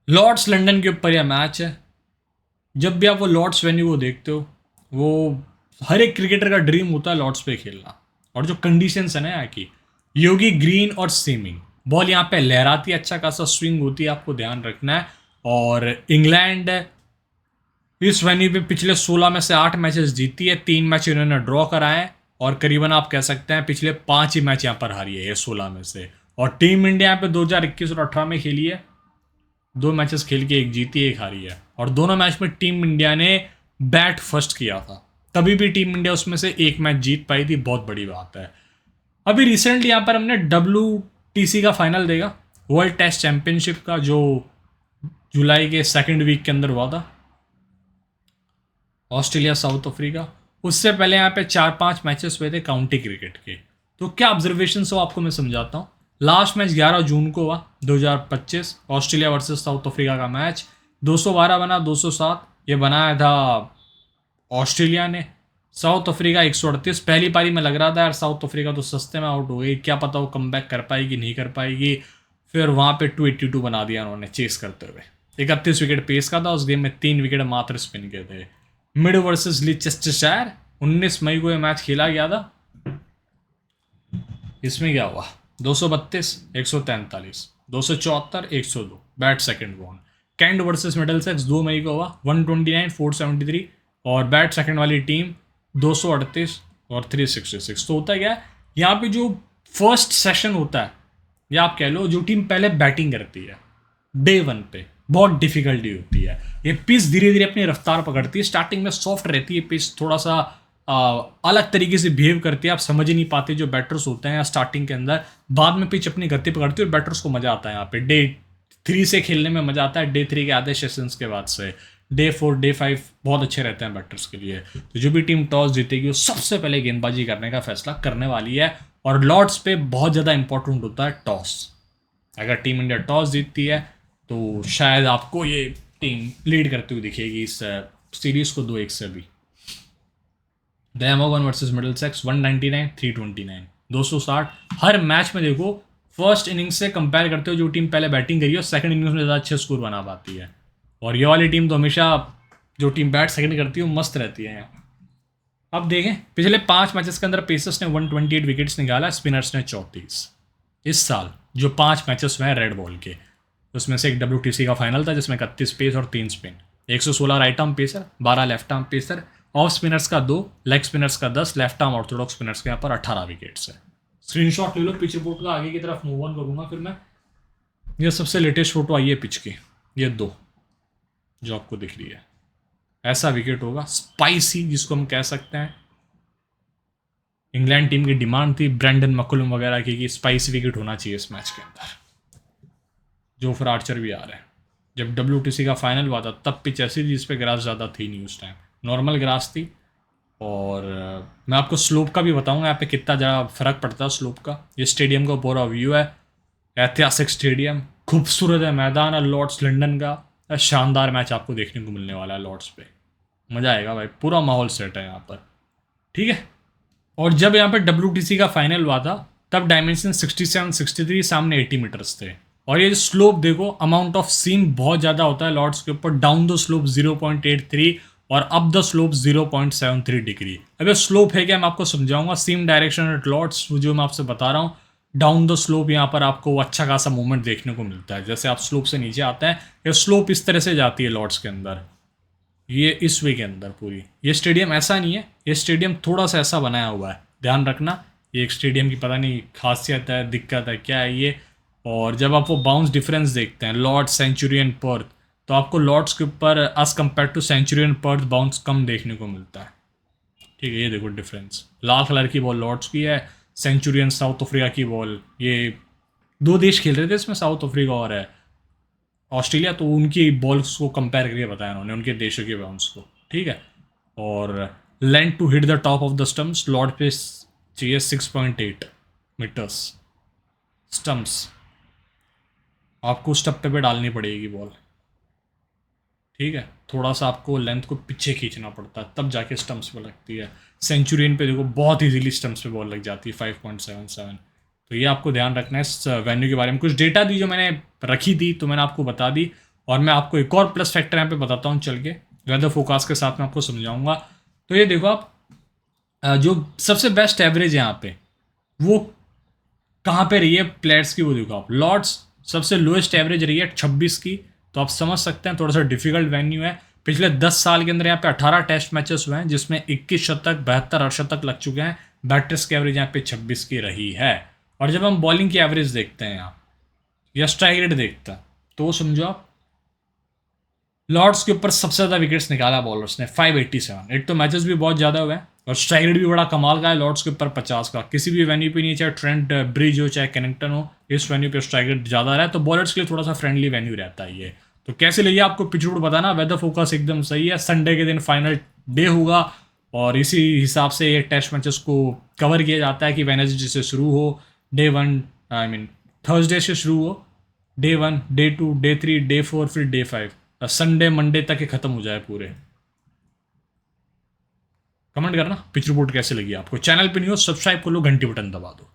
Lord's London के ऊपर यह मैच है। जब भी आप वो लॉर्ड्स वेन्यू को देखते हो, वो हर एक क्रिकेटर का ड्रीम होता है लॉर्ड्स पे खेलना। और जो कंडीशंस है ना यहाँ की, योगी ग्रीन और सीमिंग, बॉल यहाँ पे लहराती है, अच्छा खासा स्विंग होती है, आपको ध्यान रखना है। और इंग्लैंड इस वेन्यू पे पिछले 16 में से 8 मैचेस जीती है, 3 मैच इन्होंने ड्रॉ कराए हैं, और करीबन आप कह सकते हैं पिछले 5 ही मैच यहाँ पर हारी है ये 16 में से। और टीम इंडिया यहाँ पे 2021 और 18 में खेली है, 2 मैचेस खेल के एक जीती एक हारी है, और दोनों मैच में टीम इंडिया ने बैट फर्स्ट किया था, तभी भी टीम इंडिया उसमें से एक मैच जीत पाई थी, बहुत बड़ी बात है। अभी रिसेंटली यहाँ पर हमने WTC का फाइनल देखा, वर्ल्ड टेस्ट चैंपियनशिप का, जो जुलाई के सेकेंड वीक के अंदर हुआ था, ऑस्ट्रेलिया साउथ अफ्रीका। उससे पहले यहाँ पे 4-5 मैचेस हुए थे काउंटी क्रिकेट के। तो क्या ऑब्जर्वेशन हो आपको मैं समझाता हूँ। लास्ट मैच 11 जून को हुआ 2025, ऑस्ट्रेलिया वर्सेस साउथ अफ्रीका का मैच। 212 बना, 207 ये बनाया था ऑस्ट्रेलिया ने। South Africa 138। पहली पारी में लग रहा था यार साउथ अफ्रीका तो सस्ते में आउट हो गई, क्या पता वो कम कर पाएगी नहीं कर पाएगी। फिर वहाँ पे 282 बना दिया उन्होंने चेस करते हुए। 31 विकेट पेस का था उस गेम में, 3 विकेट मात्र स्पिन के थे। मिड वर्सेस लिचेस्टरशायर 19 मई को ये मैच खेला गया था। इसमें क्या हुआ, 232, 143, 274, 102, bat second one. Kent versus Middlesex 2 मई को हुआ, 129, 473, और बैट सेकंड वाली टीम 238 और 366। तो होता क्या है यहाँ पे, जो फर्स्ट सेशन होता है, या आप कह लो जो टीम पहले बैटिंग करती है डे वन पे, बहुत डिफिकल्टी होती है। ये पिच धीरे धीरे अपनी रफ्तार पकड़ती है, स्टार्टिंग में सॉफ्ट रहती है पिच, थोड़ा सा अलग तरीके से बिहेव करती है, आप समझ ही नहीं पाते जो बैटर्स होते हैं स्टार्टिंग के अंदर। बाद में पिच अपनी गति पकड़ती है और बैटर्स को मजा आता है। यहाँ पे डे 3 से खेलने में मजा आता है, डे 3 के आधे सेशंस के बाद से। डे 4 डे 5 बहुत अच्छे रहते हैं बैटर्स के लिए। तो जो भी टीम टॉस जीतेगी वो सबसे पहले गेंदबाजी करने का फैसला करने वाली है, और लॉर्ड्स पे बहुत ज़्यादा इंपॉर्टेंट होता है टॉस। अगर टीम इंडिया टॉस जीतती है तो शायद आपको ये टीम लीड करती हुई दिखेगी इस सीरीज को 2-1 से भी। डैमोगन वर्सेस मिडलसेक्स 199, 329, 260। हर मैच में देखो फर्स्ट इनिंग्स से कंपेयर करते हो, जो टीम पहले बैटिंग करी है सेकंड इनिंग्स में ज़्यादा अच्छे स्कोर बना पाती है। और ये वाली टीम तो हमेशा, जो टीम बैट सेकंड करती है वो मस्त रहती है यहाँ। अब देखें पिछले 5 मैचेस के अंदर पेसर्स ने 128 विकेट्स निकाला, स्पिनर्स ने 34। इस साल जो 5 मैचेस हुए हैं रेड बॉल के, उसमें से एक WTC का फाइनल था जिसमें 31 पेस और 3 spin, 116 right arm pacer, 12 left arm pacer, off spinners का 2, लेग स्पिनर्स का 10, लेफ्ट आर्म ऑर्थोडॉक्स स्पिनर्स के यहाँ पर 18 विकेट्स है। स्क्रीनशॉट ले लो पिच रिपोर्ट का, आगे की तरफ मूव ऑन करूंगा फिर मैं। ये सबसे लेटेस्ट फोटो आई है पिच की, ये 2 जो आपको दिख रही है, ऐसा विकेट होगा स्पाइसी जिसको हम कह सकते हैं। इंग्लैंड टीम की डिमांड थी ब्रेंडन मकुलम वगैरह की कि स्पाइसी विकेट होना चाहिए इस मैच के अंदर। जोफ्रा आर्चर भी आ रहे हैं। जब WTC का फाइनल हुआ था तब पिच ऐसी थी जिस पे ग्रास ज़्यादा थी नहीं उस टाइम, नॉर्मल ग्रास थी। और मैं आपको स्लोप का भी बताऊंगा यहाँ पे कितना ज़्यादा फ़र्क पड़ता है स्लोप का। ये स्टेडियम का पूरा व्यू है, ऐतिहासिक स्टेडियम, खूबसूरत है मैदान है लॉर्ड्स लंदन का। शानदार मैच आपको देखने को मिलने वाला है लॉर्ड्स पे, मज़ा आएगा भाई, पूरा माहौल सेट है यहाँ पर, ठीक है। और जब यहाँ पे WTC का फाइनल हुआ था तब डायमेंशन 67, 63, सामने 80 मीटर्स थे। और ये स्लोप देखो, अमाउंट ऑफ सीम बहुत ज़्यादा होता है लॉर्ड्स के ऊपर। डाउन द स्लोप 0.83 और अप द स्लोप 0.73 डिग्री। अब ये स्लोप है क्या मैं आपको समझाऊंगा। सीम डायरेक्शन एट लॉर्ड्स जो मैं आपसे बता रहा हूँ, डाउन द स्लोप यहाँ पर आपको अच्छा खासा मूवमेंट देखने को मिलता है। जैसे आप स्लोप से नीचे आते हैं, ये स्लोप इस तरह से जाती है लॉर्ड्स के अंदर, ये इस वे के अंदर पूरी। ये स्टेडियम ऐसा नहीं है, ये स्टेडियम थोड़ा सा ऐसा बनाया हुआ है, ध्यान रखना। ये एक स्टेडियम की पता नहीं खासियत है, दिक्कत है, क्या है ये। और जब आप वो बाउंस डिफरेंस देखते हैं लॉर्ड्स, सेंचुरियन, पर्थ, तो आपको लॉर्ड्स के ऊपर as compare to Centurion, Perth bounce कम देखने को मिलता है, ठीक है। ये देखो डिफरेंस, लाल कलर की बॉल लॉर्ड्स की है, सेंचुरियन साउथ अफ्रीका की बॉल। ये 2 देश खेल रहे थे इसमें, साउथ अफ्रीका और है ऑस्ट्रेलिया, तो उनकी बॉल्स को कंपेयर करके बताया उन्होंने, उनके देशों के बाउंस को, ठीक है। और length to hit the top of the stumps, Lord's पे चाहिए 6.8 मीटर्स स्टम्प्स, आपको स्टप पे डालनी पड़ेगी बॉल, ठीक है। थोड़ा सा आपको लेंथ को पीछे खींचना पड़ता है तब जाके स्टम्प्स पे लगती है। सेंचुरियन पे देखो बहुत इजीली स्टम्प्स पे बॉल लग जाती है, 5.77। तो ये आपको ध्यान रखना है। इस वेन्यू के बारे में कुछ डेटा दी जो मैंने रखी थी तो मैंने आपको बता दी। और मैं आपको एक और प्लस फैक्टर यहाँ पे बताता हूँ चल के, वेदर फोकास्ट के साथ मैं आपको समझाऊंगा। तो ये देखो आप, जो सबसे बेस्ट एवरेज है यहाँ पे वो कहाँ पे रही है प्लेयर्स की, वो देखो आप, लॉर्ड्स सबसे लोएस्ट एवरेज रही है 26 की। तो आप समझ सकते हैं थोड़ा सा डिफिकल्ट वेन्यू है। पिछले 10 साल के अंदर यहाँ पे 18 टेस्ट मैचेस हुए हैं जिसमें 21 शतक 72 अर्धशतक लग चुके हैं। बैटर्स की एवरेज यहाँ पे 26 की रही है। और जब हम बॉलिंग की एवरेज देखते हैं यहाँ या स्ट्राइक रेट देखते हैं तो वो समझो आप, लॉर्ड्स के ऊपर सबसे ज़्यादा विकेट्स निकाला बॉलर्स ने 587। एक तो मैचेस भी बहुत ज़्यादा हुए हैं और स्ट्राइक रेट भी बड़ा कमाल का है लॉर्ड्स के ऊपर 50 का। किसी भी वेन्यू पे नहीं, चाहे ट्रेंट ब्रिज हो चाहे कैनिंगटन हो, इस वेन्यू पे स्ट्राइक रेट ज़्यादा रहा है। तो बॉलर्स के लिए थोड़ा सा फ्रेंडली वेन्यू रहता है ये। तो कैसे लगी आपको पिच रूट बताना, वेदर फोकस एकदम सही है। संडे के दिन फाइनल डे होगा और इसी हिसाब से ये टेस्ट मैचेस को कवर किया जाता है कि वेडनेसडे से शुरू हो, डे 1 आई मीन थर्सडे से शुरू हो, डे 1 डे 2 डे 3 डे 4 फिर डे 5, संडे मंडे तक ही खत्म हो जाए पूरे। कमेंट करना पिच रिपोर्ट कैसे लगी आपको। चैनल पे नहीं हो सब्सक्राइब कर लो, घंटी बटन दबा दो।